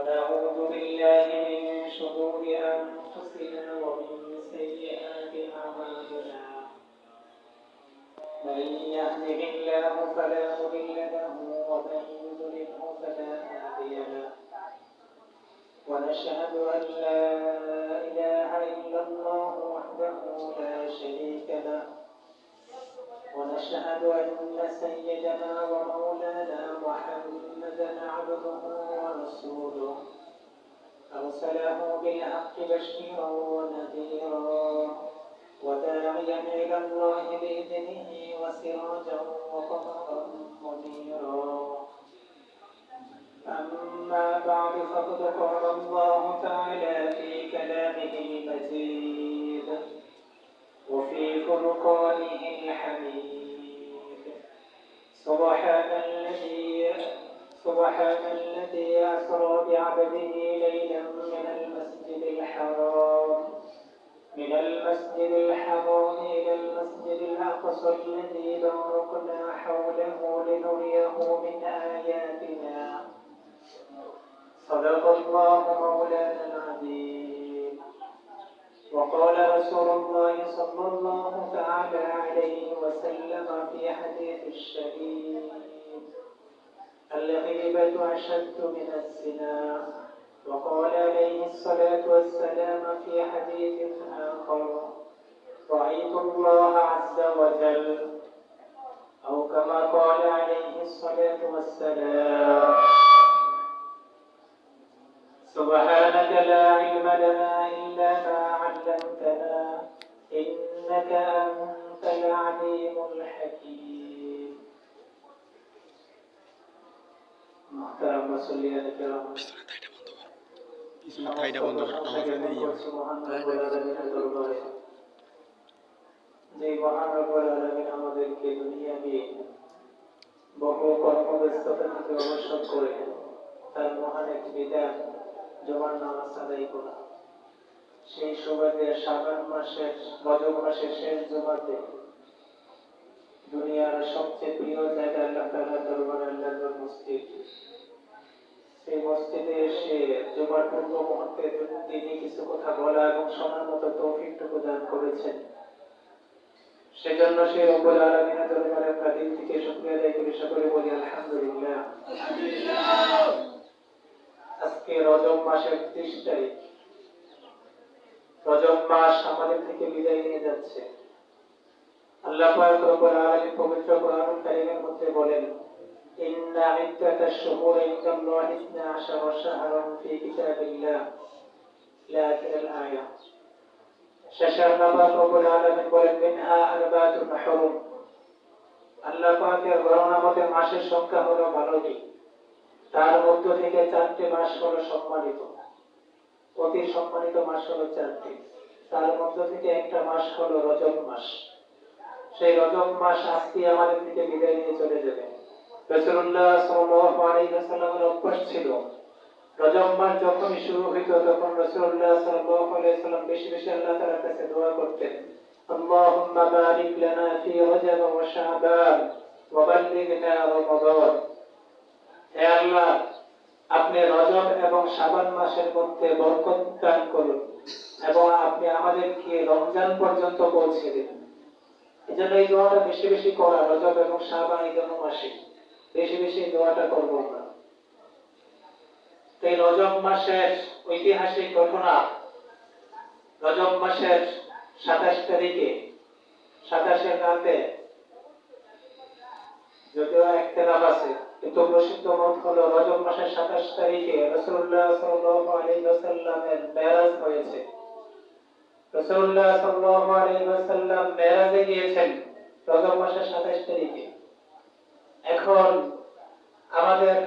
ونعوذ بالله من شرور أنفسنا ومن سيئات أعمالنا من يهده الله فلا مضل له ومن يضلله فلا هادي له ونشهد أن لا إله إلا الله وحده لا شريك له ونشهد أن سيدنا ومولانا محمدا عبده ورسوله أرسله بالحق بشيرا ونذيرا وداعيا إلى الله بإذنه وسراجا وقمرا منيرا أما بعد فقد قال الله تعالى في كلامه المجيد وفي فرقانه الحميد سبحان الذي أسرى بعبده ليلا من المسجد الحرام إلى المسجد الأقصى الذي باركنا حوله لنريه من آياتنا صدق الله مولانا العظيم وقال رسول الله صلى الله تعالى عليه وسلم في حديث الشهيد الغيبة أشد من الزنا وقال عليه الصلاة والسلام في حديث آخر رأيت الله عز وجل أو كما قال عليه الصلاة والسلام سبحانك لا علم لنا إلا ما علمتنا إنك أنت العليم الحكيم محترم مسؤولين الكرام যে মহান রব্বুল আলামিন আমাদেরকে দুনিয়াবি বহু কর্মব্যস্ততা থেকে অবসর করে তার মহান এক বিধান জুমার নামাজ আদায় করা সেই সুবাদে শাবান মাসের রজব মাসের শেষ জুমাতে দুনিয়ার সবচেয়ে প্রিয় জায়গা আল্লাহ তাআলার দরবারে আল্লাহর মসজিদ সেই মসজিদে এসে জুমার পূর্ব মুহূর্তে তিনি কিছু কথা বলা এবং শোনার মতো তৌফিকটুকু দান করেছেন সেজন্য সেই রব্বুল আলামিনের দরবারে আমরা দিল থেকে শুকরিয়া আদায় করি সকলে বলি আলহামদুলিল্লাহ। আজকে রজব মাসের 30 তারিখ। রজব মাস আমাদের থেকে বিদায় নিয়ে যাচ্ছে। আল্লাহ পাক রব্বুল আলামিন পবিত্র কোরআনুল কারীমের মধ্যে বলেন ইন্না ইদ্দাতাশ শুহুরি ইনদাল্লাহি 12 শাহরান ফি কিতাবিল্লাহ লা আখিরাল আয়া। শেষের আল্লাহ রব্বুল আলামিন বলেন মিনহা আরবাতুন হুরুম। আল্লাহ পাকের গণনা মতে মাসের সংখ্যা হলো 12টি। তার মধ্য থেকে 4টি মাস হলো সম্মানিত, অতি সম্মানিত মাস হলো 4টি। তার মধ্য থেকে একটা মাস হলো রজব মাস। সেই রজব মাস আজকে আমাদের থেকে বিদায় নিয়ে চলে যাবে। রাসূলুল্লাহ সাল্লাল্লাহু আলাইহি ওয়াসাল্লামের অভ্যাস ছিল রজব মাস যখনই শুরু হইত তখন রাসূলুল্লাহ সাল্লাল্লাহু আলাইহি ওয়াসাল্লাম বেশি বেশি আল্লাহ তাআলার কাছে দোয়া করতেন আল্লাহুম্মা বারিক লানা ফি রজব ওয়া শাবান ওয়া বাল্লিগনা রমাদান। হে আল্লাহ, আপনি রজব এবং শাবান মাসের মধ্যে বরকত দান করুন এবং আপনি আমাদেরকে রমজান পর্যন্ত পৌঁছে দিন। এজন্য এই দোয়াটা বেশি বেশি করা, রজব এবং শাবান এই দুটো মাসে বেশি বেশি দোয়াটা করব আমরা। এই রজব মাসের ঐতিহাসিক ঘটনা, রজব মাসের 27 তারিখে 27 রাতে যদিও একতলাফ আছে কিন্তু প্রসিদ্ধ মত হলো রজব মাসের 27 তারিখে রাসূলুল্লাহ সাল্লাল্লাহু আলাইহি ওয়াসাল্লামের মেরাজ হয়েছে। রাসূলুল্লাহ সাল্লাল্লাহু আলাইহি ওয়াসাল্লাম মেরাজে গিয়েছেন রজব মাসের 27 তারিখে। এখন আমাদের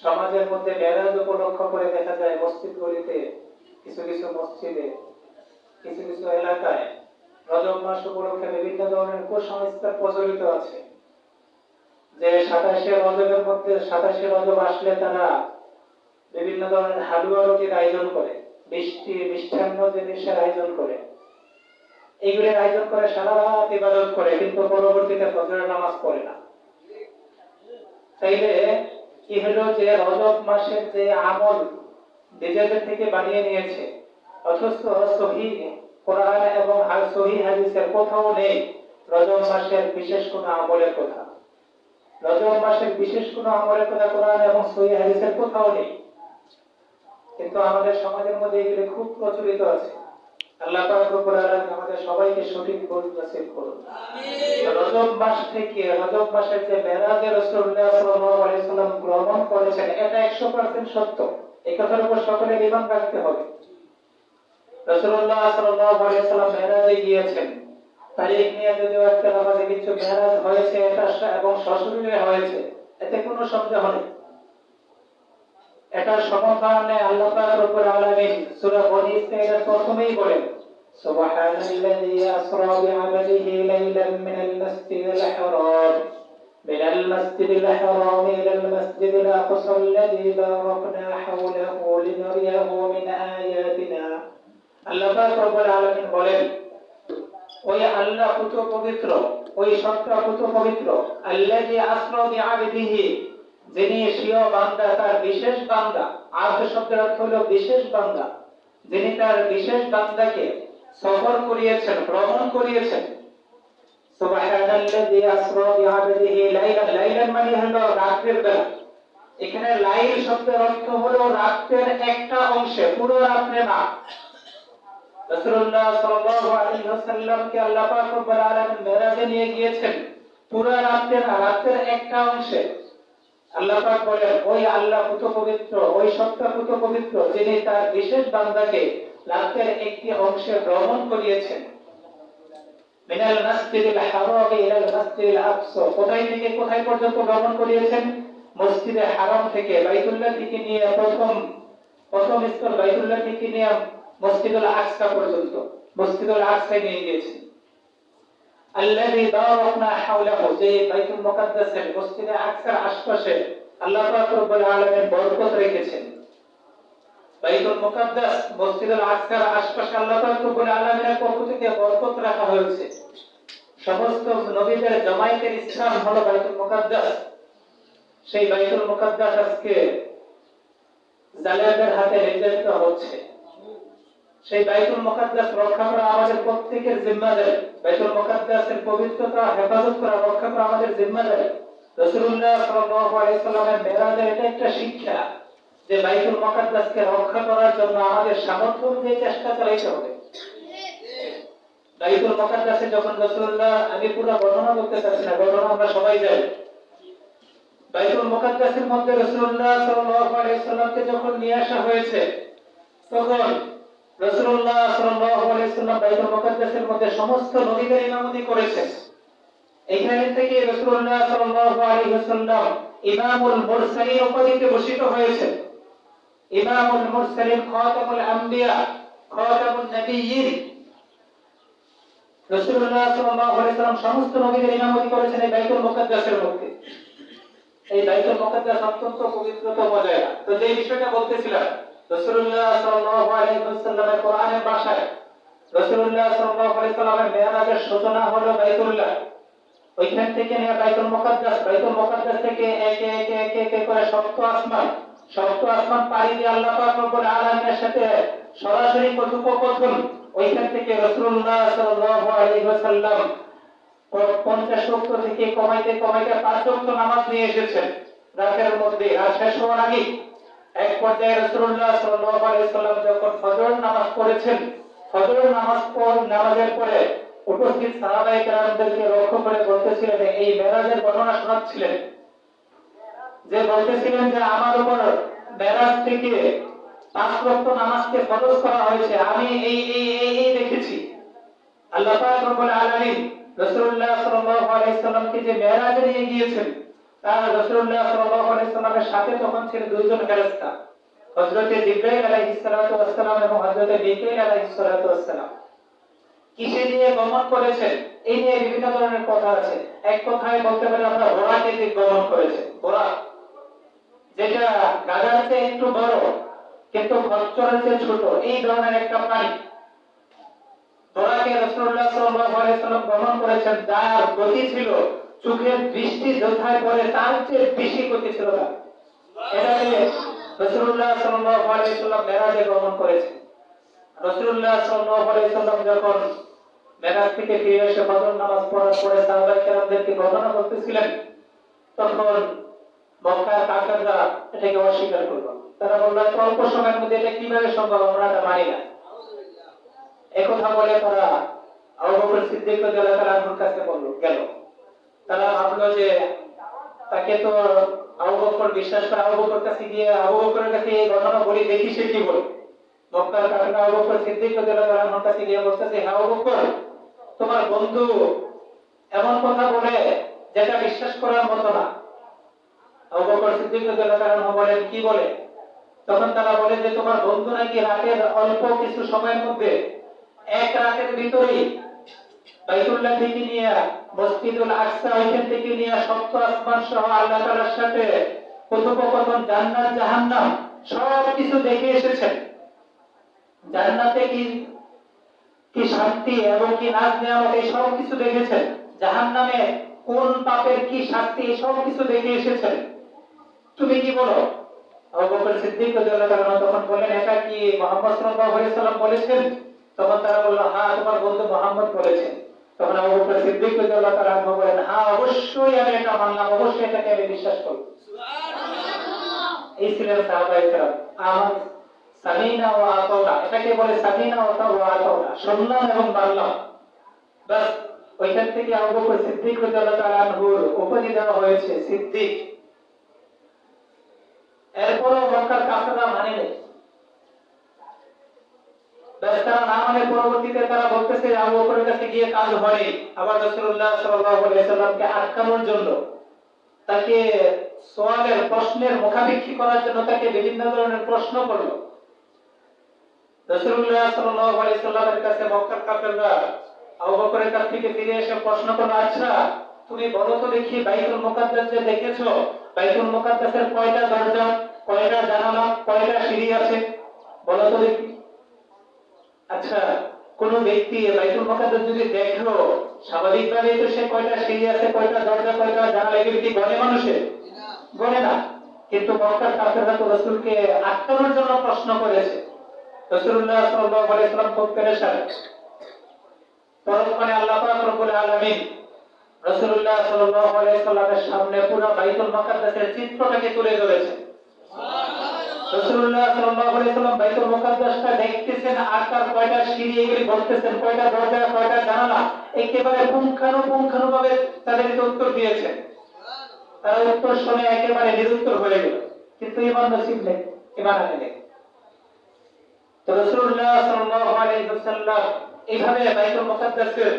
সমাজের মধ্যে মেরাজ উপলক্ষ করে দেখা যায় মসজিদগুলিতে কিছু কিছু মসজিদে কিছু কিছু এলাকায় রজব মাস উপলক্ষে বিভিন্ন ধরনের কুসংস্কার প্রচলিত আছে যে 27 রজবের মধ্যে 27 রজব আসলে তারা বিভিন্ন ধরনের হালুয়া রুটির আয়োজন করে, মিষ্টান্ন জিনিসের আয়োজন করে, এইগুলির আয়োজন করে, সারা রাত ইবাদত করে, কিন্তু পরবর্তীতে ফজরের নামাজ পড়ে না। তাইলে কি হলো যে রজব মাসের যে আমল নিজেদের থেকে বানিয়ে নিয়েছে, অথচ সহিহ কোরআন এবং সহিহ হাদিসের কোথাও নেই রজব মাসের বিশেষ কোনো আমলের কথা। রজব মাসের বিশেষ কোনো আমলের কথা কোরআন এবং সহিহ হাদিসের কোথাও নেই, কিন্তু আমাদের সমাজের মধ্যে এগুলো খুব প্রচলিত আছে। আল্লাহ পাক রব্বুল আলামিন আমাদের সবাইকে সঠিক বুঝ নসিব করুন। আমিন। রজব মাস থেকে, রজব মাসের যে মেরাজে রাসূলুল্লাহ সাল্লাল্লাহু আলাইহি সাল্লাম ভ্রমণ করেছেন, এটা 100% সত্য। এই কথার উপর সকলের ঈমান রাখতে হবে। রাসূলুল্লাহ সাল্লাল্লাহু আলাইহি সাল্লাম মেরাজে গিয়েছেন, তারিখ নিয়ে যদিও একটা আমাদের কিছু মেরাজ হয়েছে এটা এবং সশরীরে হয়েছে, এতে কোনো সন্দেহ নেই। এটার সমাধানে আল্লাহ পাক রব্বুল আলামিন সূরা বনী ইসরাঈলের প্রথমেই বলেন, সুবহানাল্লাযী আসরা বি'আবদিহি লাইলাম মিনাল মাসজিদিল হারাম ইলাল মাসজিদিল আকসা আল্লাযী বারাকনা হাওলাহু লিনুরিয়াহু মিন আয়াতিনা। আল্লাহ পাক রব্বুল আলামিন বলেন, ওই আল্লাহ কত পবিত্র, ওই সত্তা কত পবিত্র, আল্লাযী আসরা বি'আবদিহি, যিনি স্বীয় বান্দা, তার বিশেষ বান্দা, আব্দ শব্দের অর্থ হলো বিশেষ বান্দা, যিনি তার বিশেষ বান্দাকে সফর করিয়েছেন, ভ্রমণ করিয়েছেন। সুবহানাল্লাযী আসরা বি'আবদিহি লাইলান, লাইলান মানে হলো রাতের বেলা। এখানে লাইল শব্দের অর্থ হলো রাতের একটা অংশে, পুরো রাতে না। রাসূলুল্লাহ সাল্লাল্লাহু আলাইহি ওয়াসাল্লামকে আল্লাহ পাক রব্বুল আলামিন মেরাজে নিয়ে গিয়েছেন পুরো রাতে না, রাতের একটা অংশে। আল্লাহ পাক বলেন, ওই আল্লাহ কত পবিত্র, ওই সত্তা কত পবিত্র, যিনি তার বিশেষ বান্দাকে রাতের একটি অংশে ভ্রমণ করিয়েছেন। মিনাল মাসজিদিল হারাম ইলাল মাসজিদিল আকসা, কোথায় থেকে কোথায় পর্যন্ত ভ্রমণ করিয়েছেন? মসজিদে হারাম থেকে, বাইতুল্লাহ থেকে নিয়ে প্রথম স্থল বাইতুল্লাহ থেকে নিয়ে মসজিদুল আকসা পর্যন্ত, মসজিদুল আকসায় নিয়ে গিয়েছেন। আল্লাযী বারাকনা হাওলাহু, যে বাইতুল মুকাদ্দাসের মসজিদে আকসার আশপাশে আল্লাহ পাক রব্বুল আলামিন বরকত রেখেছেন। বাইতুল মুকাদ্দাস মসজিদুল আকসার আশপাশে আল্লাহ পাক রব্বুল আলামিনের পক্ষ থেকে বরকত রাখা হয়েছে। সমস্ত নবীদের জামায়াতের স্থান হলো বাইতুল মুকাদ্দাস। সেই বাইতুল মুকাদ্দাস আজকে জালেমদের হাতে নির্যাতিত হচ্ছে। সেই বাইতুল মুকাদ্দাস রক্ষা করা আমাদের প্রত্যেকের জিম্মাদারি। বাইতুল মুকাদ্দাসের পবিত্রতা হেফাজত করা, রক্ষা করা আমাদের জিম্মাদারি। রাসূলুল্লাহ সাল্লাল্লাহু আলাইহি সাল্লামের মেরাজে এটা একটা শিক্ষা যে বাইতুল মুকাদ্দাসকে রক্ষা করার জন্য আমাদের সামর্থ্য অনুযায়ী চেষ্টা চালাতে হবে। বাইতুল মুকাদ্দাসে যখন রাসূলুল্লাহ, আমি পুরো বর্ণনা করতে চাচ্ছি না, বর্ণনা আমরা সবাই জানি। বাইতুল মুকাদ্দাসের মধ্যে রাসূলুল্লাহ সাল্লাল্লাহু আলাইহি সাল্লামকে যখন নিয়ে আসা হয়েছে, তখন রাসূলুল্লাহ সাল্লাল্লাহু আলাইহি সাল্লাম বাইতুল মুকাদ্দাসের মধ্যে সমস্ত নবীদের ইমামতি করেছেন। এখানে থেকে রাসূলুল্লাহ সাল্লাল্লাহু আলাইহি ওয়াসাল্লাম ইমামুল মুরসালিন উপাধিতে ভূষিত হয়েছেন। ইমামুল মুরসালিন, খাতামুল আম্বিয়া, খাতামুন নবিয়্যিন। রাসূলুল্লাহ সাল্লাল্লাহু আলাইহি ওয়াসাল্লাম সমস্ত নবীদের ইমামতি করেছেন এই বাইতুল মুকাদ্দাসের মধ্যে। এই বাইতুল মুকাদ্দাস অত্যন্ত পবিত্রতম জায়গা। তো যে বিষয়টা বলতেছিলাম, রাসূলুল্লাহ সাল্লাল্লাহু আলাইহি ওয়াসাল্লামের কোরআনের ভাষায় রাসূলুল্লাহ সাল্লাল্লাহু আলাইহি ওয়াসাল্লামের মেরাজের সূচনা হলো বাইতুল্লাহ। ওইখান থেকে নিয়ে বাইতুল মুকাদ্দাস, বাইতুল মুকাদ্দাস থেকে একে একে একে একে করে সপ্ত আসমান পাড়ি দিয়ে আল্লাহ পাক রব্বুল আলামিনের সাথে সরাসরি কথোপকথন। ওইখান থেকে রাসূলুল্লাহ সাল্লাল্লাহু আলাইহি ওয়াসাল্লাম 50 ওয়াক্ত থেকে কমাইতে কমাইতে 5 ওয়াক্ত নামাজ নিয়ে এসেছেন রাতের মধ্যে। আর শেষ হওয়ার আগে এক পর্যায়ে রাসূলুল্লাহ সাল্লাল্লাহু আলাইহি ওয়াসাল্লাম যখন ফজর নামাজ পড়েছেন, ফজর নামাজের পরে উপস্থিত সাহাবায়ে কেরামদেরকে লক্ষ্য করে বলতেছিলেন, এই মেরাজের বর্ণনা শোনাচ্ছিলেন, যে বলতেছিলেন যে আমার উপর মেরাজ থেকে 5 ওয়াক্ত নামাজকে ফরজ করা হয়েছে, আমি এই দেখেছি। আল্লাহ পাক রব্বুল আলামিন রাসূলুল্লাহ সাল্লাল্লাহু আলাইহি ওয়াসাল্লামকে যে মেরাজে নিয়ে গিয়েছেন, তার রাসূলুল্লাহ সাল্লাল্লাহু আলাইহি ওয়াসাল্লামের সাথে তখন ছিল দুইজন ফেরেশতা, হযরতে জিবরাইল আলাইহিস সালাতু ওয়াস সালাম এবং হযরতে মিকাঈল আলাইহিস সালাতু ওয়াস সালাম। কিসে নিয়ে গমন করেছেন এই নিয়ে বিভিন্ন ধরনের কথা আছে। এক কথায় বলতে পারি আমরা ঘোড়াকে দিয়ে গমন করেছে। ঘোড়া যেটা গাধার চেয়ে একটু বড় কিন্তু খচ্চরের চেয়ে ছোট, এই ধরনের একটা প্রাণী। ঘোড়াকে রাসূলুল্লাহ সাল্লাল্লাহু আলাইহি ওয়াসাল্লাম গমন করেছেন, যার গতি ছিল চোখের দৃষ্টি যথায় পড়ে তার চেয়ে বেশি গতি ছিল। এটাকে রাসূলুল্লাহ সাল্লাল্লাহু আলাইহি ওয়াসাল্লাম মেরাজে গমন করেছেন। রাসূলুল্লাহ সাল্লাল্লাহু আলাইহি ওয়াসাল্লাম যখন মেরাজ থেকে ফিরে এসে ফজর নামাজ পড়ার পরে সাহাবায়ে কেরামদেরকে ঘটনা বলতেছিলেন, তখন মক্কার কাফেররা এটাকে অস্বীকার করলো। তারা বলল, এত অল্প সময়ের মধ্যে এটা কিভাবে সম্ভব, আমরা এটা মানি না। একথা বলে তারা আবু বকর সিদ্দিক রাদিয়াল্লাহু তাআলা আনহুর কাছে গেল। তারা ভাবলো যে তাকে তো আবু বকর বিশ্বাস করে, আবু বকর কাছে গিয়ে আবু বকরের কাছে এই ঘটনা বলি, দেখি সে কি বলে। মক্কার কাফেররা আবু বকর সিদ্দিক রাদিয়াল্লাহু তাআলা আনহুর কাছে গিয়ে বলতেছে, হে আবু বকর, তোমার বন্ধু এমন কথা বলে যেটা বিশ্বাস করার মতো না। আবু বকর সিদ্দিক রাদিয়াল্লাহু তাআলা আনহু বলেন, কি বলে? তখন তারা বলে যে তোমার বন্ধু নাকি রাতের অল্প কিছু সময়ের মধ্যে, এক রাতের ভিতরেই বাইতুল্লাহ থেকে নিয়ে মসজিদুল আকসা, ওইখান থেকে নিয়ে সপ্ত আসমান সহ আল্লাহ তাআলার সাথে কথোপকথন, জান্নাত জাহান্নাম সব কিছু দেখে এসেছেন। জান্নাতে কি কি শান্তি এবং কি নাজ নেয়ামত, এই সব কিছু দেখেছেন। জাহান্নামে কোন পাপের কি শাস্তি, এই সব কিছু দেখে এসেছেন। তুমি কি বলো? আবু বকর সিদ্দিক রাদিয়াল্লাহু তাআলা তখন বলেন, এটা কি মুহাম্মদ সাল্লাল্লাহু আলাইহি সাল্লাম বলেছেন? তখন তারা বলল, হ্যাঁ, তোমার বন্ধু মুহাম্মদ বলেছেন। তখন আবু বকর সিদ্দিক রাদিয়াল্লাহু তাআলা বলেন, হ্যাঁ, অবশ্যই আমি এটা মানলাম, অবশ্যই এটাকে আমি বিশ্বাস করব। সুবহানাল্লাহ। এই ছিলেন সাহাবায়ে কেরাম। আমান সামিনা ওয়া আতাউনা, এটাকে বলে সামিনা ওয়া আতাউনা, শুনলাম এবং মানলাম। বাস ওইখান থেকে আবু বকর সিদ্দিক রাদিয়াল্লাহু তাআলা আনহুর উপাধি দেওয়া হয়েছে সিদ্দিক। এরপরও মক্কার কাফেররা মানে নেই। তারা না মানে পরবর্তীতে তারা বলতেছে আবু বকরের কাছে গিয়ে কাজ হয়নি। আবার রাসূলুল্লাহ সাল্লাল্লাহু আলাইহি সাল্লামকে আটকানোর জন্য, তাকে সওয়ালের প্রশ্নের মুখাপেক্ষী করার জন্য তাকে বিভিন্ন ধরনের প্রশ্ন করলো। রাসূলুল্লাহ সাল্লাল্লাহু আলাইহি সাল্লামের কাছে মক্কার কাফেররা আবু বকরের কাছ থেকে ফিরে এসে প্রশ্ন করলো, আচ্ছা তুমি বলো তো দেখি, বাইতুল মুকাদ্দাস যে দেখেছো, বাইতুল মুকাদ্দাসের কয়টা দরজা, কয়টা জানালা, কয়টা সিঁড়ি আছে, বলো তো দেখি। আচ্ছা, কোন ব্যক্তি বাইতুল মুকাদ্দাস যদি দেখলো, স্বাভাবিকভাবেই তো সে কয়টা সিঁড়ি আছে, কয়টা দরজা, কয়টা জানালা, এগুলো কি গণে মানুষে? গণে না। কিন্তু মক্কার কাফেররা তো রাসূলকে আটকানোর জন্য প্রশ্ন করেছে। রাসূলুল্লাহ সাল্লাল্লাহু আলাইহি সাল্লাম খুব পেরেশান। পরক্ষণে আল্লাহ পাক রব্বুল আলামিন রাসূলুল্লাহ সাল্লাল্লাহু আলাইহি সাল্লামের সামনে পুরো বাইতুল মুকাদ্দাসের চিত্রটাকে তুলে ধরেছেন। সুবহানাল্লাহ। রাসূলুল্লাহ সাল্লাল্লাহু আলাইহি সাল্লাম বাইতুল মুকাদ্দাসটা দেখতেছেন, আর তার কয়টা সিঁড়ি এগুলি বলতেছেন, কয়টা দরজা, কয়টা জানালা, একেবারে পুঙ্খানুপুঙ্খানুভাবে তাদেরকে উত্তর দিয়েছেন। তারা উত্তর শুনে একেবারে নিরুত্তর হয়ে গেল, কিন্তু ঈমান নসিব নেই, ঈমান আনে নেই। তো রাসূলুল্লাহ সাল্লাল্লাহু আলাইহি ওয়াসাল্লাম এইভাবে বাইতুল মুকাদ্দাসের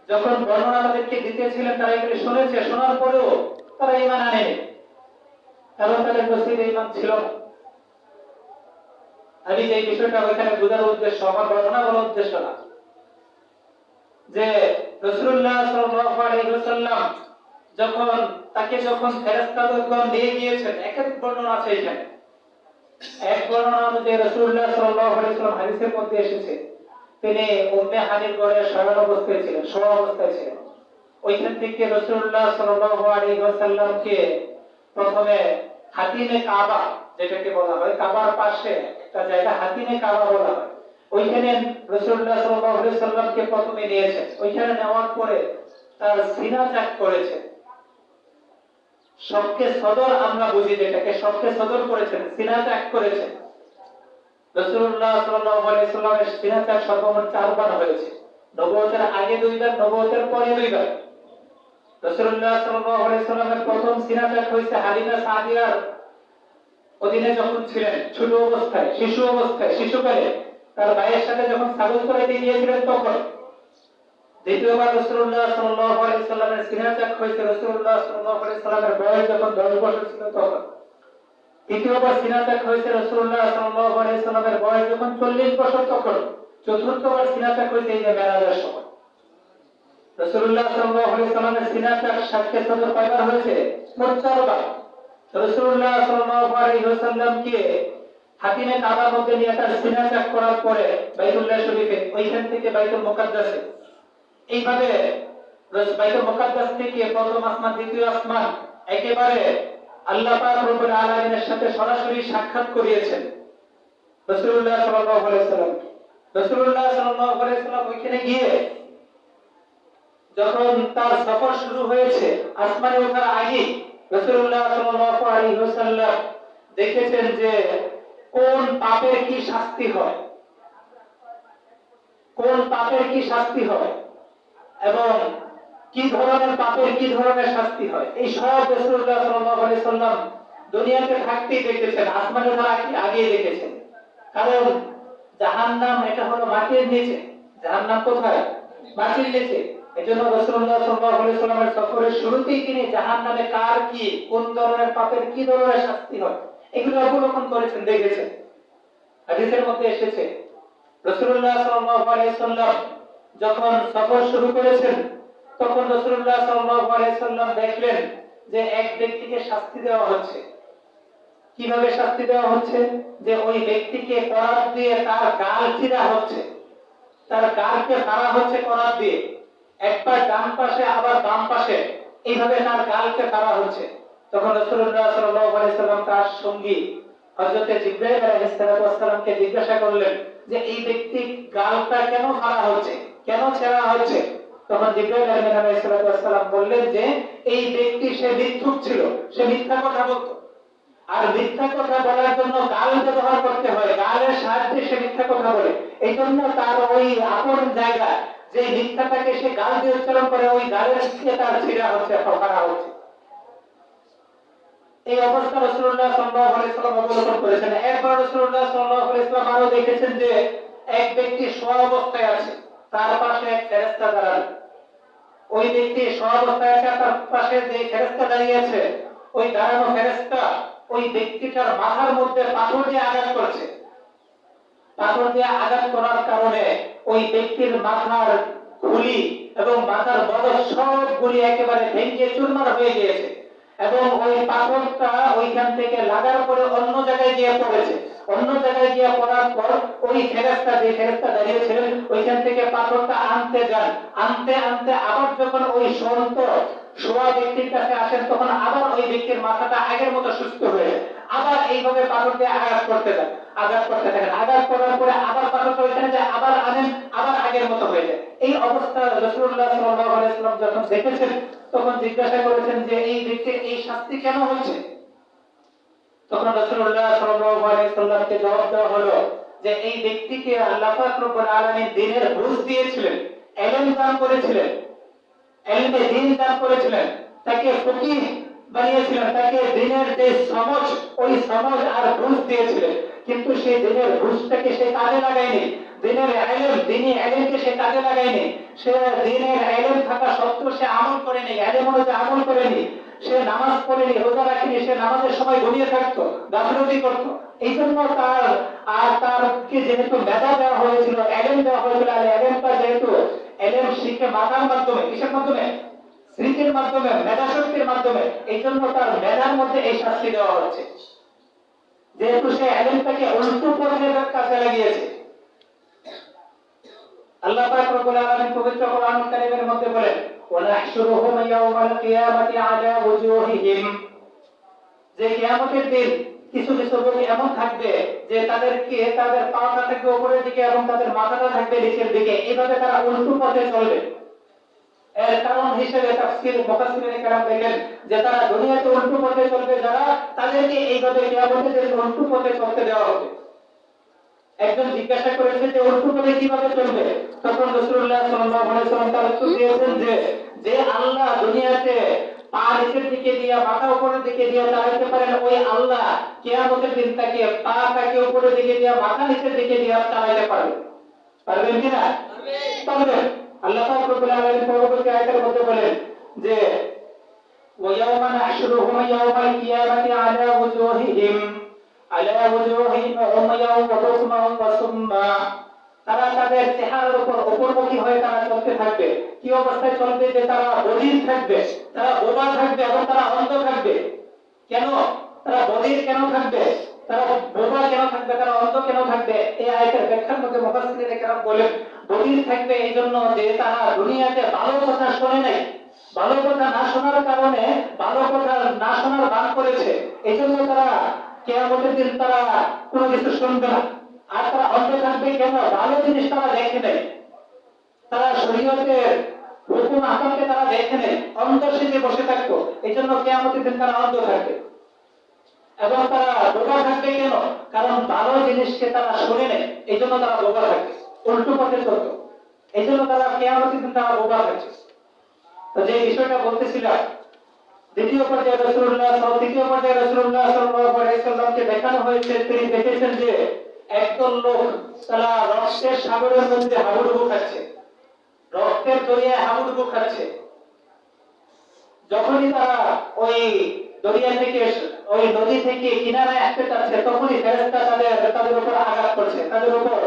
যখন বর্ণনা তাদেরকে দিতেছিলেন, তারা এগুলি শুনেছে, শোনার পরেও তারা ঈমান আনেনি, কারণ তাদের নসিবে ঈমান ছিল না। আমি যে বিষয়টা ওইখানে বোঝার উদ্দেশ্য, আমার বর্ণনা বলার উদ্দেশ্য না, যে রাসূলুল্লাহ সাল্লাল্লাহু আলাইহি ওয়াসাল্লাম যখন ফেরেশতাগণ নিয়ে গিয়েছেন, এক এক বর্ণনা আছে এখানে। এক বর্ণনা অনুযায়ী রাসূলুল্লাহ সাল্লাল্লাহু আলাইহি ওয়াসাল্লাম হাদিসের মধ্যে এসেছে, তিনি উম্মে হানির ঘরে শয়ন অবস্থায় ছিলেন, শোয়া অবস্থায় ছিলেন। ওইখান থেকে রাসূলুল্লাহ সাল্লাল্লাহু আলাইহি ওয়াসাল্লামকে প্রথমে হাতিমে কাবা, যেটাকে বলা হয় কাবার পাশে একটা জায়গা, হাতিমে কাবা বলা হয়, ওইখানে রাসূলুল্লাহ সাল্লাল্লাহু আলাইহি ওয়াসাল্লামকে প্রথমে নিয়েছেন। ওইখানে নেওয়ার পরে তার সিনা চাক করেছেন। সবকে সদর আমরা বুঝি, যেটাকে সবকে সদর করেছেন, সিনা চাক করেছেন। রাসূলুল্লাহ সাল্লাল্লাহু আলাইহি ওয়াসাল্লামের সিনা চাক সর্বমোট 4 বার হয়েছে। নবুয়তের আগে 2 বার, নবুয়তের পরে 2 বার। রাসূলুল্লাহ সাল্লাল্লাহু আলাইহি ওয়াসাল্লামের প্রথম সিনা চাক হয়েছে হালিমা সাদিয়ার অধীনে যখন ছিলেন, ছোট অবস্থায়, শিশু অবস্থায়, শিশুকালে তার ভাইয়ের সাথে যখন ছাগল চড়াইতে গিয়েছিলেন তখন। দ্বিতীয়বার রাসূলুল্লাহ সাল্লাল্লাহু আলাইহি ওয়াসাল্লামের সিনা চাক হয়েছে রাসূলুল্লাহ সাল্লাল্লাহু আলাইহি ওয়াসাল্লামের বয়স যখন 10 বছর ছিল তখন। তৃতীয়বার সিনা চাক হয়েছে রাসূলুল্লাহ সাল্লাল্লাহু আলাইহি ওয়াসাল্লামের বয়স যখন 40 বছর তখন। চতুর্থবার সিনা চাক হয়েছে এই যে মেরাজের সময়। রাসূলুল্লাহ সাল্লাল্লাহু আলাইহি ওয়াসাল্লামের সিনা চাক সাতকে সদর কয়বার হয়েছে? মোট 4 বার। রাসূলুল্লাহ সাল্লাল্লাহু আলাইহি ওয়াসাল্লামকে হাতিমে কাবার মধ্যে নিয়ে তার সিনা চাক করার পরে বাইতুল্লাহ শরীফে, ওইখান থেকে বাইতুল মুকাদ্দাসে, এইভাবে বাইতুল মুকাদ্দাস থেকে প্রথম আসমান, দ্বিতীয় আসমান, একেবারে আল্লাহ পাক রব্বুল আলামিনের সাথে সরাসরি সাক্ষাৎ করিয়েছেন রাসূলুল্লাহ সাল্লাল্লাহু আলাইহি ওয়াসাল্লাম। রাসূলুল্লাহ সাল্লাল্লাহু আলাইহি ওয়াসাল্লাম ওইখানে গিয়ে যখন তার সফর শুরু হয়েছে, আসমানে ওঠার আগে রাসূলুল্লাহ সাল্লাল্লাহু আলাইহি ওয়াসাল্লাম দেখেছেন যে কোন পাপের কি শাস্তি হয়, কোন পাপের কি শাস্তি হয় এবং কি ধরনের পাপের কি ধরনের শাস্তি হয়, এই সব রাসূলুল্লাহ সাল্লাল্লাহু আলাইহি ওয়াসাল্লাম দুনিয়াতে থাকতেই দেখেছেন, আসমানে ওঠার আগেই দেখেছেন। কারণ জাহান্নাম এটা হলো মাটির নিচে, জাহান্নাম কোথায়? মাটির নিচে। এজন্য রাসূলুল্লাহ সাল্লাল্লাহু আলাইহি ওয়াসাল্লামের সফরের শুরুতেই তিনি জাহান্নামে কার কি, কোন ধরনের পাপের কি ধরনের শাস্তি হয় এগুলো অবলোকন করেছেন, দেখেছেন। হাদিসের মধ্যে এসেছে রাসূলুল্লাহ সাল্লাল্লাহু আলাইহি ওয়াসাল্লাম যখন সফর শুরু করেছেন তখন রাসূলুল্লাহ সাল্লাল্লাহু আলাইহি ওয়াসাল্লাম দেখলেন যে এক ব্যক্তিকে শাস্তি দেওয়া হচ্ছে। কিভাবে শাস্তি দেওয়া হচ্ছে? যে ওই ব্যক্তিকে করাত দিয়ে তার গাল চিরা হচ্ছে, তার গালকে ফাড়া হচ্ছে করাত দিয়ে, একবার ডান পাশে আবার বাম পাশে, এইভাবে তার গালকে ফাড়া হচ্ছে। তখন রাসূলুল্লাহ সাল্লাল্লাহু আলাইহি ওয়াসাল্লাম তার সঙ্গী হযরত জিবরাইল আলাইহিস সালামকে জিজ্ঞাসা করলেন যে এই ব্যক্তি গালটা কেন ফাড়া হচ্ছে, কেন ছেঁড়া হচ্ছে? তখন জিবরাইল আলাইহিস সালাম বললেন যে এই ব্যক্তি সে মিথ্যুক ছিল, সে মিথ্যা কথা বলতো, আর মিথ্যা কথা বলার জন্য গাল ব্যবহার করতে হয়, গালের সাহায্যে সে মিথ্যা কথা বলে। এই জন্য তার ওই আপন জায়গা যে মিথ্যাটাকে সে গাল দিয়ে উচ্চারণ করে ওই গালের দিয়ে তার ছিঁড়া হচ্ছে, ফাড়া হচ্ছে। এই অবস্থা রাসূলুল্লাহ সাল্লাল্লাহু আলাইহি ওয়াসাল্লাম অবলোকন করেছেন। একবার রাসূলুল্লাহ সাল্লাল্লাহু আলাইহি ওয়াসাল্লাম আরো দেখেছেন যে এক ব্যক্তি শোয়া অবস্থায় আছে, তার পাশে এক ফেরেশতা দাঁড়ানো। ওই ব্যক্তি শোয়া অবস্থায় আছে, তার পাশে যে ফেরেশতা দাঁড়িয়ে আছে, ওই দাঁড়ানো ফেরেশতা ওই ব্যক্তিটার মাথার মধ্যে পাথর দিয়ে আঘাত করছে। পাথর দিয়ে আঘাত করার কারণে ওই ব্যক্তির মাথার খুলি এবং মাথার বগল সবগুলি একেবারে ভেঙে চুরমার হয়ে গিয়েছে এবং ওই পাথরটা ওইখান থেকে লাগার পরে অন্য জায়গায় গিয়ে পড়েছে। অন্য জায়গায় গিয়ে পড়ার পর ওই ফেরেশতা, যে ফেরেশতা দাঁড়িয়েছিলেন, ওইখান থেকে পাথরটা আনতে যান। আনতে আনতে আবার যখন ওই শান্ত শোয়া ব্যক্তির কাছে আসেন তখন আবার ওই ব্যক্তির মাথাটা আগের মতো সুস্থ হয়ে যায়। আবার এইভাবে পাথর দিয়ে আঘাত করতে যান, আঘাত করতে থাকেন। আঘাত করার পরে আবার পাথরটা ওইখানে যায়, আবার আনেন, আবার আগের মতো হয়ে যায়। এই অবস্থা রাসূলুল্লাহ সাল্লাল্লাহু আলাইহি ওয়াসাল্লাম যখন দেখেছেন তখন জিজ্ঞাসা করেছেন যে এই ব্যক্তির এই শাস্তি কেন হচ্ছে? তখন রাসূলুল্লাহ সাল্লাল্লাহু আলাইহি ওয়াসাল্লামকে জবাব দেওয়া হলো যে এই ব্যক্তিকে আল্লাহ পাক রব্বুল আলামিন দ্বীনের বুঝ দিয়েছিলেন, ইলম দান করেছিলেন, ইলমে দ্বীন দান করেছিলেন, তাকে ফকিহ বানিয়েছিলেন, তাকে দ্বীনের যে সমঝ, ওই সমঝ আর বুঝ দিয়েছিলেন, কিন্তু সেই দ্বীনের বুঝটাকে সে কাজে লাগায়নি। দ্বীনের ইলম, দ্বীনি ইলমকে সে কাজে লাগায়নি। সে দ্বীনের ইলম থাকা সত্ত্বেও সে আমল করেনি, ইলম অনুযায়ী আমল করেনি। সে নামাজ পড়েনি, রোজা রাখেনি, সে নামাজের সময় ঘুমিয়ে থাকতো, গাফিলতি করতো। এই জন্য তারকে যেহেতু মেধা দেওয়া হয়েছিল, ইলম দেওয়া হয়েছিল, আর ইলমটা যেহেতু ইলম শিখে মাথার মাধ্যমে, কিসের মাধ্যমে? স্মৃতির মাধ্যমে, মেধা শক্তির মাধ্যমে, এই জন্য তার মেধার মধ্যে এই শাস্তি দেওয়া হচ্ছে, যেহেতু সে ইলমটাকে উল্টো পথে কাজে লাগিয়েছে। আল্লাহ পাক রব্বুল আলামিন পবিত্র কোরআন কারীমের মধ্যে বলেন ওয়ানাহশুরুহুম ইয়াওমাল কিয়ামাতি আলা ওয়ুজুহিহিম, যে কিয়ামতের দিন কিছু কিছু লোক এমন থাকবে যে তাদের পাটা থাকবে উপরের দিকে এবং তাদের মাথাটা থাকবে নিচের দিকে, এইভাবে তারা উল্টো পথে চলবে। এর কারণ হিসেবে তাফসীর মুফাসসিরিন কেরাম দেখেন যে তারা দুনিয়াতে উল্টো পথে চলবে যারা, তাদেরকে এইভাবে কিয়ামতের দিন উল্টো পথে চলতে দেওয়া হবে। একজন জিজ্ঞাসা করেছে যে উল্টো পথে কিভাবে চলবে? তখন রাসূলুল্লাহ সাল্লাল্লাহু আলাইহি ওয়াসাল্লাম তার উত্তর দিয়েছেন যে আল্লাহ দুনিয়াতে পা নিচের দিকে দিয়ে মাথা উপরের দিকে দিয়ে চালাতে পারেন, ওই আল্লাহ কিয়ামতের দিন তাকে পাটাকে উপরের দিকে দিয়ে মাথা নিচের দিকে দিয়ে চালাতে পারবে। পারবেন কি না? পারবেন। আল্লাহ পাক রব্বুল আলামিন পরবর্তী আয়াতের মধ্যে বলেন যে ওয়ায়াউমা নাহশুরুহুম ইয়াওমাল কিয়ামাতি আলা ওয়ুজুহিহিম উমাইয়াও ওয়া বুকমাও ওয়া সুম্মা, তারা তাদের চেহারার উপর অপরমুখী হয়ে তারা চলতে থাকবে। কি অবস্থায় চলবে? যে তারা বধির থাকবে, তারা বোবা থাকবে এবং তারা অন্ধ থাকবে। কেন তারা বধির কেন থাকবে, তারা বোবা কেন থাকবে, তারা অন্ধ কেন থাকবে? এই আয়াতের ব্যাখ্যার মধ্যে মুফাসসিরিন কেরাম বলেন বধির থাকবে এই জন্য যে তারা দুনিয়াতে ভালো কথা শোনে নাই, ভালো কথা না শোনার কারণে, ভালো কথা না শোনার ভান করেছে, এই জন্য তারা কিয়ামতের দিন তারা কোনো কিছু শুনবে না। আর তারা অন্ধ থাকবে কেন? ভালো জিনিস তারা দেখে নেয়, তারা শরীয়তের হুকুম আকামকে তারা দেখে নেয়, অন্ধ সেজে বসে থাকতো, এই জন্য কিয়ামতের দিন তারা অন্ধ থাকবে। এবং তারা বোকা থাকবে কেন? কারণ ভালো জিনিসকে তারা শুনে নেয়, এই জন্য তারা বোকা থাকবে, উল্টো পথে চলতো, এই জন্য তারা কিয়ামতের দিন তারা বোকা থাকছে। তো যে বিষয়টা বলতেছিলাম, তৃতীয় পর্যায়ে রাসূলুল্লাহ সাল্লাল্লাহু আলাইহি ওয়াসাল্লামকে দেখানো হয়েছে, তিনি দেখেছেন যে একদল লোক তারা রক্তের সাগরের মধ্যে হাবুডুবু খাচ্ছে, রক্তের দরিয়ায় হাবুডুবু খাচ্ছে। যখনই তারা ওই দরিয়া থেকে, ওই নদী থেকে কিনারায় আসতে চাচ্ছে, তখনই ফেরেশতা তাদের উপর আঘাত করছে, তাদের উপর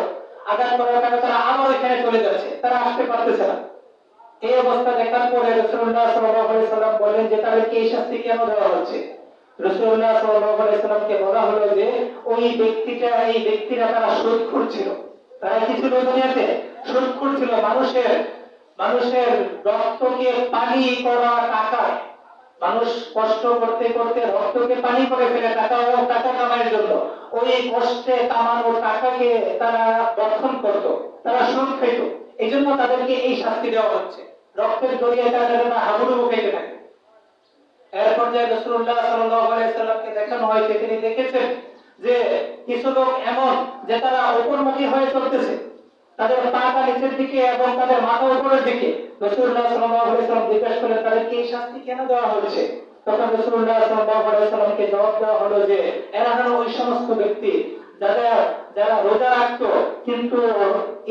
আঘাত করার কারণে তারা আবার এখানে চলে যাচ্ছে, তারা আসতে পারতেছে না। এই অবস্থা দেখার পরে রাসূলুল্লাহ সাল্লাল্লাহু আলাইহি ওয়াসাল্লাম বলেন যে তাদেরকে এই শাস্তি কেন দেওয়া হচ্ছে? রাসূলুল্লাহ সাল্লাল্লাহু আলাইহি ওয়াসাল্লামকে বলা হলো যে এই ব্যক্তিরা তারা সুদখোর ছিল। তারা কি ছিল? দুনিয়াতে সুদখোর ছিল। মানুষের রক্তকে পানি করা টাকা, মানুষ কষ্ট করতে করতে রক্তকে পানি করে ফেলে টাকা কামানোর জন্য, ওই কষ্টে কামানো টাকাকে তারা রক্ষণ করত, তারা সুদ খেত। এই জন্য তাদেরকে এই শাস্তি দেওয়া হচ্ছে, রক্তের দরিয়ায় তারা যেন হাবুডুবু খেতে থাকে। এরপর যে রাসূলুল্লাহ সাল্লাল্লাহু আলাইহি ওয়াসাল্লামকে দেখানো হয়েছে, তিনি দেখেছেন যে কিছু লোক এমন যে তারা উপরমুখী হয়ে চলতেছে, তাদের পাটা নিচের দিকে এবং তাদের মাথা উপরের দিকে। রাসূলুল্লাহ সাল্লাল্লাহু আলাইহি ওয়াসাল্লাম জিজ্ঞাসা করলেন তাদেরকে এই শাস্তি কেন দেওয়া হচ্ছে? তখন রাসূলুল্লাহ সাল্লাল্লাহু আলাইহি ওয়াসাল্লামকে জবাব দেওয়া হলো যে এরা হলো ওই সমস্ত ব্যক্তি যারা রোজা রাখতো কিন্তু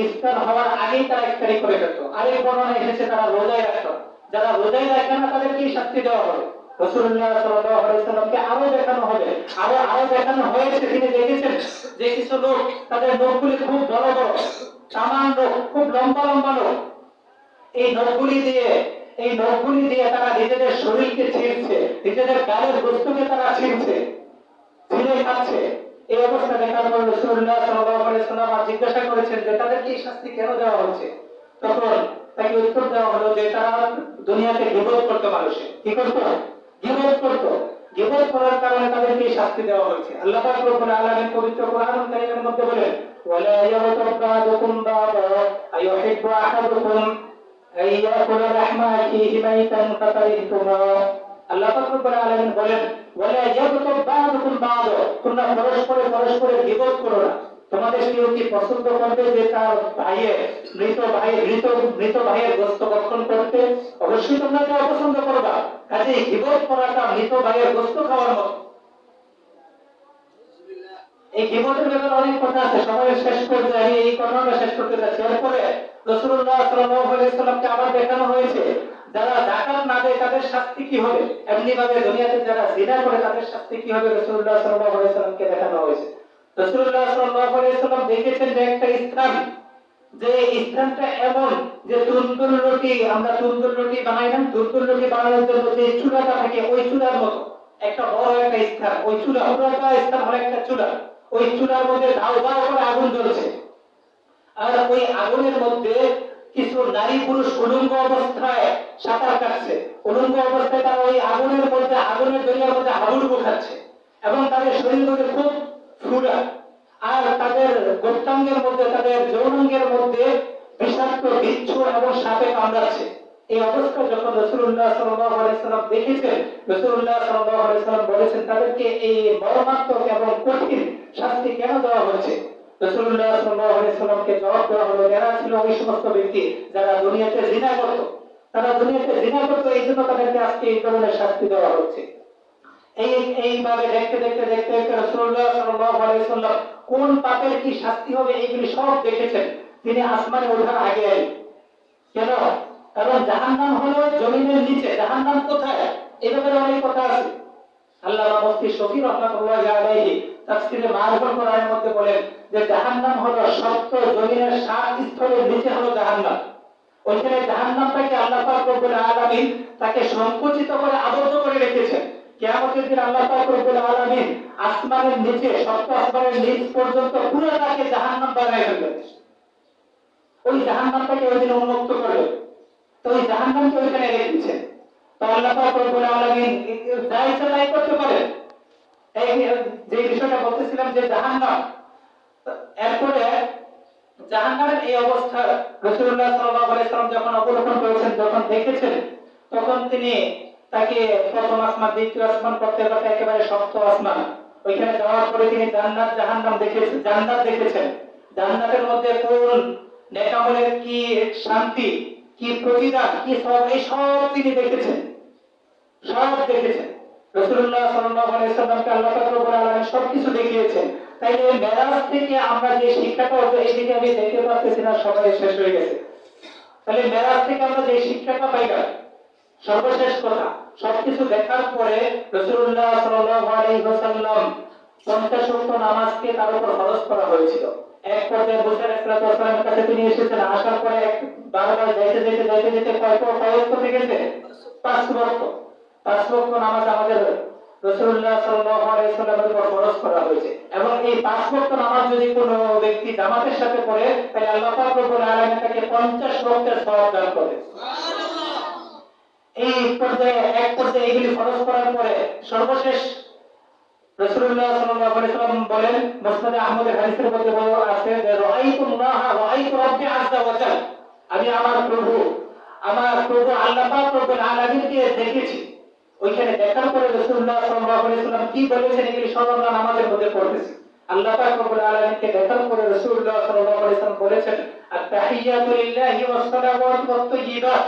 ইফতার হওয়ার আগেই তারা ইফতারি করে ফেলতো। আরেক বর্ণনায় এসেছে তারা রোজাই রাখতো, যারা রোজাই রাখে না তাদেরকে শাস্তি দেওয়া হবে। রাসূলুল্লাহ সাল্লাল্লাহু আলাইহি ওয়াসাল্লামকে আরো দেখানো হবে, আরো দেখানো হয়েছে, তিনি দেখেছেন যে কিছু লোক তাদের নখগুলি খুব বড় বড়, তামাম লোক, খুব লম্বা লম্বা লোক, এই নখগুলি দিয়ে তারা নিজেদের শরীরকে ছিঁড়ছে, নিজেদের গায়ের বস্তুকে তারা ছিঁড়ছে, ছিঁড়ে খাচ্ছে। এই অবস্থা দেখার পর রাসূলুল্লাহ সাল্লাল্লাহু আলাইহি ওয়াসাল্লাম জিজ্ঞাসা করেছেন যে তাদেরকে এই শাস্তি কেন দেওয়া হচ্ছে? তখন তাকে উত্তর দেওয়া হলো যে তারা দুনিয়াতে গীবত করতো, মানুষে কি করতো? গীবত করতো। গীবত করার কারণে তাদেরকে এই শাস্তি দেওয়া হয়েছে। আল্লাহ পাক রব্বুল আলামিন পবিত্র কোরআনুল কারীমের মধ্যে বলেন, ওয়ালা ইয়াতাবাদুকুম বা'দা আইয়ুহিব্বু আহাদুকুম আইয়াকুলা লাহমা আখিহি মাইতান ফাকারিহতুমা। আল্লাহ পাক রব্বুল আলামিন বলেন, ওয়ালা ইয়াতাবাদুকুম বা'দা, তোমরা পরস্পরে গীবত করো না। তোমাদের কেউ কি পছন্দ করবে যে তার মৃত ভাইয়ের গোশত ভক্ষণ করতে? অবশ্যই তোমরা তা অপছন্দ করবা। কাজেই গীবত করাটা মৃত ভাইয়ের গোশত খাওয়ার মতো। এই গীবতের ব্যাপারে অনেক কথা আছে, সময় শেষ পর্যায়ে আমি এই কথাটা শেষ করতে যাচ্ছি। এরপরে রাসূলুল্লাহ সাল্লাল্লাহু আলাইহি ওয়াসাল্লামকে আবার দেখানো হয়েছে যারা যাকাত না দেয় তাদের শাস্তি কি হবে। এমনি ভাবে দুনিয়াতে যারা জিনা করে তাদের শাস্তি কি হবে, রাসূলুল্লাহ সাল্লাল্লাহু আলাইহি ওয়াসাল্লামকে দেখানো হয়েছে। রাসূলুল্লাহ সাল্লাল্লাহু আলাইহি ওয়াসাল্লাম দেখেছেন যে একটা স্থান, যে স্থানটা এমন যে তন্দুর রুটি, আমরা তন্দুর রুটি বানাই না, তন্দুর রুটি বানানোর জন্য যে চুলাটা থাকে ওই চুলার মতো একটা বড় একটা স্থান, ওই চুলা পুরোটা স্থান হলো একটা চুলা, ওই চুলার মধ্যে ধাউ ধাউ করে আগুন জ্বলছে। আর ওই আগুনের মধ্যে কিছু নারী পুরুষ উলঙ্গ অবস্থায় সাঁতার কাটছে, উলঙ্গ অবস্থায় তারা ওই আগুনের মধ্যে, আগুনের দরিয়ার মধ্যে হাবুডুবু খাচ্ছে এবং তাদের শরীর মধ্যে খুব ফুলা, আর তাদের গোপ্তাঙ্গের মধ্যে, তাদের যৌনাঙ্গের মধ্যে বিষাক্ত বিচ্ছু এবং সাপে কামড়াচ্ছে। এই অবস্থা যখন রাসূলুল্লাহ সাল্লাল্লাহু আলাইহি ওয়াসাল্লাম দেখেছেন, রাসূলুল্লাহ সাল্লাল্লাহু আলাইহি ওয়াসাল্লাম বলেছেন তাদেরকে এই মর্মান্তিক এবং কঠিন শাস্তি কেন দেওয়া হচ্ছে? রাসূলুল্লাহ সাল্লাল্লাহু আলাইহি ওয়াসাল্লামকে জবাব দেওয়া হলো, এরা ছিল ওই সমস্ত ব্যক্তি যারা দুনিয়াতে জিনা করত, এই জন্য তাদেরকে আজকে এই ধরনের শাস্তি দেওয়া হচ্ছে। এইভাবে দেখতে রাসূলুল্লাহ সাল্লাল্লাহু আলাইহি ওয়াসাল্লাম কোন পাপের কি শাস্তি হবে এইগুলি সব দেখেছেন তিনি আসমানে ওঠার আগে। কেন? কারণ জাহান্নাম হলো জমিনের নিচে। জাহান্নাম কোথায় এই ব্যাপারে অনেক কথা আছে। আল্লামা মুফতি শফি রাহমাতুল্লাহি আলাইহি তাফসীরে মারুফুল কোরআনের মধ্যে বলেন যে জাহান্নাম হলো সপ্ত জমিনের 7 স্তরের নিচে হলো জাহান্নাম। ওইখানে জাহান্নামটাকে আল্লাহ পাক রব্বুল আলামিন তাকে সংকুচিত করে আবদ্ধ করে রেখেছেন। কিয়ামতের দিন আল্লাহ পাক রব্বুল আলামিন আসমানের নিচে, সপ্ত আসমানের নিচ পর্যন্ত পুরোটাকে জাহান্নাম বানায় ফেলবেন। ওই জাহান্নামটাকে ওই দিন উন্মুক্ত করবে। তো ওই জাহান্নামকে ওইখানে রেখেছেন। তো আল্লাহ পাক রব্বুল আলামিন যা ইচ্ছা তাই করতে পারেন। এই যে বিষয়টা বলতেছিলাম যে জাহান্নাম, এরপরে জাহান্নামের এই অবস্থা রাসূলুল্লাহ সাল্লাল্লাহু আলাইহি সাল্লাম যখন অবলোকন করেছেন, যখন দেখেছেন, তখন তিনি তাকে প্রথম আসমান, দ্বিতীয় আসমান করতে করতে একেবারে সপ্তম আসমান, ওইখানে যাওয়ার পরে তিনি জান্নাত জাহান্নাম দেখেছেন, জান্নাত দেখেছেন। জান্নাতের মধ্যে কোন নেক আমলের কি শান্তি, কি প্রতিদান, কি সব, এই সব তিনি দেখেছেন, সব দেখেছেন। রাসূলুল্লাহ সাল্লাল্লাহু আলাইহি সাল্লামকে আল্লাহ পাক রব্বুল আলামিন সবকিছু দেখিয়েছেন। তাইলে মেরাজ থেকে আমরা যে শিক্ষাটা অর্জন, এই দিকে আমি দেখতে পাচ্ছি না, সবাই শেষ হয়ে গেছে। তাহলে মেরাজ থেকে আমরা যে শিক্ষাটা পাইলাম, সর্বশেষ কথা, সবকিছু দেখার পরে রাসূলুল্লাহ সাল্লাল্লাহু আলাইহি ওয়াসাল্লাম 50 ওয়াক্ত নামাজকে তার উপর ফরজ করা হয়েছিল। এক পর্যায়ে মুসা আলাইহিস সালামের কাছে তিনি এসেছেন, আসার পরে বারবার যাইতে কয় ওয়াক্ত থেকে গেছে? 5 ওয়াক্ত। 5 ওয়াক্ত নামাজ আমাদের রাসূলুল্লাহ সাল্লাল্লাহু আলাইহি ওয়াসাল্লামের উপর ফরজ করা হয়েছে। এবং এই 5 ওয়াক্ত নামাজ যদি কোনো ব্যক্তি জামাতের সাথে পড়ে, তাহলে আল্লাহ পাক রব্বুল আলামিন তাকে 50 ওয়াক্তের সওয়াব দান করবে। এই পর্যায়ে এক পর্যায়ে এগুলি ফরজ করার পরে সর্বশেষ রাসূলুল্লাহ সাল্লাল্লাহু আলাইহি ওয়াসাল্লাম বলেন, মুসনাদে আহমদের হাদিসের মধ্যে আছে যে রাআইতু রাব্বি আযজা ওয়া জাল, আমি আমার প্রভু আল্লাহ পাক রব্বুল আলামিনকে দেখেছি। ওইখানে দেখার পরে রাসূলুল্লাহ সাল্লাল্লাহু আলাইহি ওয়াসাল্লাম কি বলেছেন এগুলি সব আমরা নামাজের মধ্যে পড়তেছি। আল্লাহ পাক রব্বুল আলামিনকে দেখার পরে রাসূলুল্লাহ সাল্লাল্লাহু আলাইহি ওয়াসাল্লাম বলেছেন, আত-তাহিয়াতু লিল্লাহি ওয়াস-সালাওয়াতু ওয়াত-তাইয়্যিবাত,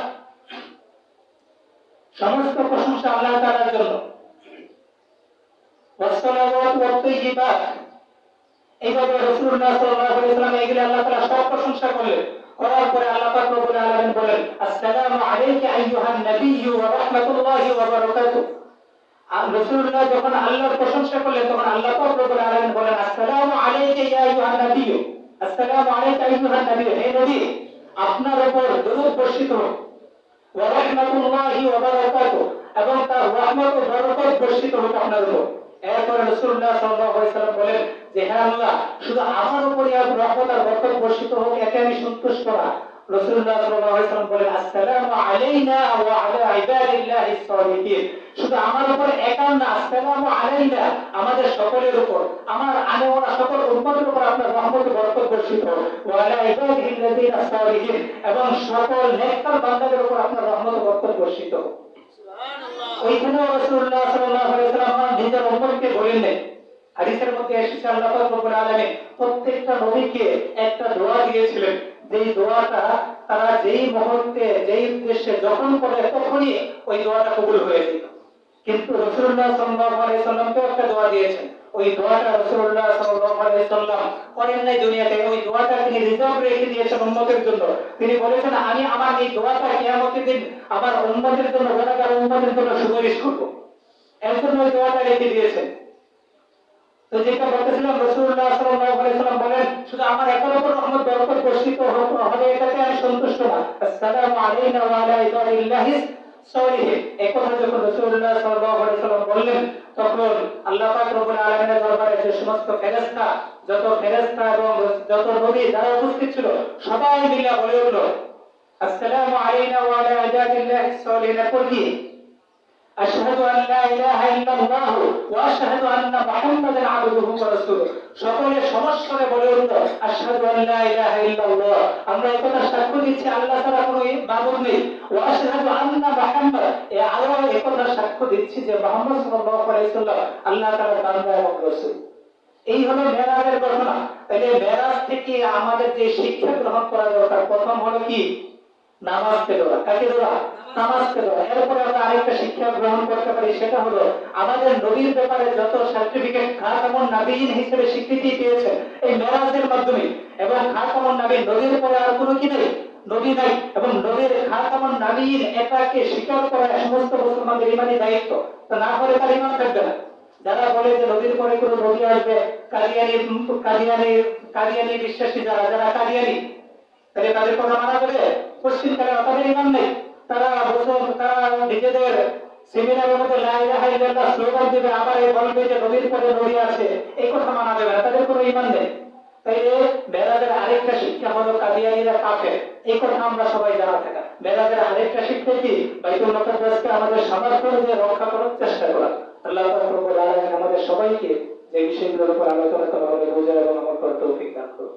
সমস্ত প্রশংসা আল্লাহ তাআলার জন্য। ওয়াস-সালাওয়াতু ওয়াত-তাইয়্যিবাত, এইভাবে রাসূলুল্লাহ সাল্লাল্লাহু আলাইহি ওয়াসাল্লাম এগুলি আল্লাহ তাআলা সব প্রশংসা করলেন। করার পরে আল্লাহ পাক রব্বুল আলামিন বলেন, আসসালামু আলাইকা আইয়ুহান নাবিয়্যু ওয়া রাহমাতুল্লাহি ওয়া বারাকাতুহু। আর রাসূলুল্লাহ যখন আল্লাহর প্রশংসা করলেন, তখন আল্লাহ পাক রব্বুল আলামিন বলেন, আসসালামু আলাইকা ইয়া আইয়ুহান নাবিয়্যু, আসসালামু আলাইকা আইয়ুহান নাবিয়্যু, হে নবী, আপনার উপর দরুদ বর্ষিত হোক, ওয়া রাহমাতুল্লাহি ওয়া বারাকাতুহু, এবং তার রহমত ও বরকত বর্ষিত হোক আপনার উপর। এরপরে রাসূলুল্লাহ সাল্লাল্লাহু আলাইহি ওয়াসাল্লাম বলেন যে, হে আল্লাহ, শুধু আমার উপরই রহমত আর বরকত বর্ষিত হোক, এতে আমি সন্তুষ্ট না। রাসূলুল্লাহ সাল্লাল্লাহু আলাইহি ওয়াসাল্লাম বলেন, আসসালামু আলাইনা ওয়া আলা ইবাদিল্লাহিস সালিহিন, শুধু আমার উপর একা না, আসসালামু আলাইনা, আমাদের সকলের উপর, আমার আনেওয়ালা সকল উম্মতের উপর আপনার রহমত ও বরকত বর্ষিত হোক, ওয়া আলা ইবাদিল্লাহিস সালিহিন, এবং সকল নেককার বান্দাদের উপর আপনার রহমত ও বরকত বর্ষিত হোক। ওইখানে রাসূলুল্লাহ সাল্লাল্লাহু আলাইহি ওয়াসাল্লাম নিজের উম্মতকে বলেন নাই। হাদিসের মধ্যে এসেছে আল্লাহ পাক রব্বুল আলামিন প্রত্যেকটা নবীকে একটা দোয়া দিয়েছিলেন, যেই দোয়াটা তারা যেই মুহূর্তে, যেই উদ্দেশ্যে যখন করে, তখনই ওই দোয়াটা কবুল হয়ে যেত। কিন্তু রাসূলুল্লাহ সাল্লাল্লাহু আলাইহি ওয়াসাল্লামকে একটা দোয়া দিয়েছেন, ওই দোয়াটা রাসূলুল্লাহ সাল্লাল্লাহু আলাইহি ওয়াসাল্লাম করেন নাই দুনিয়াতে, ওই দোয়াটা তিনি রিজার্ভ রেখে দিয়েছেন উম্মতের জন্য। তিনি বলেছেন, আমি আমার এই দোয়াটা কিয়ামতের দিন আমার উম্মতের জন্য, গুনাহগার উম্মতের জন্য সুপারিশ করব। এর জন্য ওই দোয়াটা রেখে দিয়েছেন। তো যেটা বলতেছিলাম, রাসূলুল্লাহ সাল্লাল্লাহু আলাইহি ওয়াসাল্লাম বলেন, শুধু আমার একার উপর রহমত বরকত বর্ষিত হবে, এটাতে আমি সন্তুষ্ট না। আসসালামু আলাইনা ওয়া আলা ইবাদিল্লাহিস সালিহিন, এই কথা যখন রাসূলুল্লাহ সাল্লাল্লাহু আলাইহি ওয়াসাল্লাম বললেন, তখন আল্লাহ পাক রব্বুল আলামিনের দরবারে যে সমস্ত ফেরেশতা, যত ফেরেশতা এবং যত নবী যারা উপস্থিত ছিল, সবাই মিলে বলে উঠল, আসসালামু আলাইনা ওয়া আলা ইবাদিল্লাহিস সালিহিন, পড়ি আশহাদু আন লা ইলাহা ইল্লাল্লাহ ওয়া আশহাদু আন্না মুহাম্মাদান আবদুহু ওয়া রাসূলুহু। সকলে সমস্বরে বলে উঠল, আশহাদু আন লা ইলাহা ইল্লাল্লাহ, আমরা এই কথা সাক্ষ্য দিচ্ছি আল্লাহ ছাড়া কোনো মাবুদ নেই, ওয়া আশহাদু আন্না মুহাম্মাদ, আরো এই কথা সাক্ষ্য দিচ্ছি যে মুহাম্মদ সাল্লাল্লাহু আলাইহি ওয়াসাল্লাম আল্লাহ তাআলার বান্দা এবং রাসূল। এই হলো মেরাজের ঘটনা। তাহলে মেরাজ থেকে আমাদের যে শিক্ষা গ্রহণ করা দরকার, প্রথম হলো কি? নামাজকে ধরা। কাকে ধরা? নামাজকে ধরা। এরপরে আমরা আরেকটা শিক্ষা গ্রহণ করতে পারি, সেটা হলো আমাদের নবীর ব্যাপারে যত সার্টিফিকেট খাতামুন নবীয়িন হিসেবে স্বীকৃতি পেয়েছে এই মেরাজের মাধ্যমে। এবং খাতামুন নবীয়িন, নবীর পরে আর কোনো কি নেই, নবী নাই, এবং নবীর খাতামুন নবীয়িন এটাকে স্বীকার করা সমস্ত মুসলমানদের ইমানি দায়িত্ব। তা না হলে তার ইমান থাকবে না। যারা বলে যে নবীর পরে কোনো নবী আসবে, কাদিয়ানি বিশ্বাসী যারা কাদিয়ানি, তাহলে তাদের কথা মানা যাবে? পশ্চিমকালে তাদের ইমান নেই। তারা নিজেদের সেমিনারের মধ্যে লা ইলাহা ইল্লাল্লাহ স্লোগান দিবে, আবার এই বলবে যে নবীর পরে নবী আছে, এই কথা মানা যাবে না, তাদের কোনো ইমান নেই। তাইলে মেরাজের আরেকটা শিক্ষা হলো কাদিয়ানীরা কাফের, এই কথা আমরা সবাই জানা থাকা। মেরাজের আরেকটা শিক্ষা কি বাইতুল মুকাদ্দাসকে আমাদের সামর্থ্য অনুযায়ী রক্ষা করার চেষ্টা করা। আল্লাহ পাক রব্বুল আলামিন আমাদের সবাইকে যে বিষয়গুলোর উপর আলোচনা করা হলো বোঝা এবং আমল করার তৌফিক দান করুন।